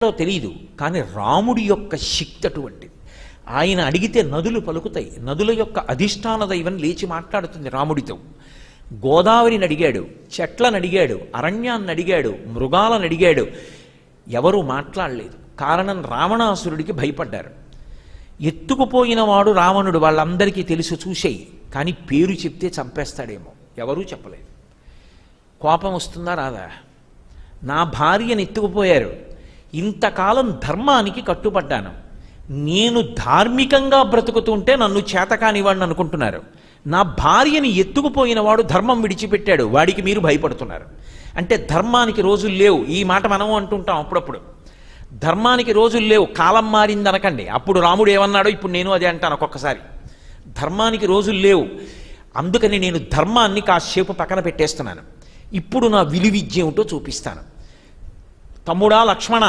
తెలియదు, కానీ రాముడి యొక్క శక్తి అటువంటిది. ఆయన అడిగితే నదులు పలుకుతాయి. నదుల యొక్క అధిష్టాన దైవం లేచి మాట్లాడుతుంది రాముడితో. గోదావరిని అడిగాడు, చెట్లను అడిగాడు, అరణ్యాన్ని అడిగాడు, మృగాలను అడిగాడు. ఎవరూ మాట్లాడలేదు. కారణం, రావణాసురుడికి భయపడ్డారు. ఎత్తుకుపోయిన వాడు రావణుడు, వాళ్ళందరికీ తెలుసు, చూసేయి. కానీ పేరు చెప్తే చంపేస్తాడేమో, ఎవరూ చెప్పలేదు. కోపం వస్తుందా రాదా? నా భార్యను ఎత్తుకుపోయారు, ఇంతకాలం ధర్మానికి కట్టుబడ్డాను, నేను ధార్మికంగా బ్రతుకుతుంటే నన్ను చేతకానివాడిని అనుకుంటున్నారు. నా భార్యని ఎత్తుకుపోయిన వాడు ధర్మం విడిచిపెట్టాడు, వాడికి మీరు భయపడుతున్నారు. అంటే ధర్మానికి రోజులు లేవు. ఈ మాట మనము అంటుంటాం అప్పుడప్పుడు. ధర్మానికి రోజులు లేవు, కాలం మారింది అనకండి. అప్పుడు రాముడు ఏమన్నాడో ఇప్పుడు నేను అదే అంటాను ఒక్కొక్కసారి. ధర్మానికి రోజులు లేవు, అందుకని నేను ధర్మాన్ని కాసేపు పక్కన పెట్టేస్తున్నాను. ఇప్పుడు నా విలువిద్య ఏమిటో చూపిస్తాను. తమ్ముడా లక్ష్మణ,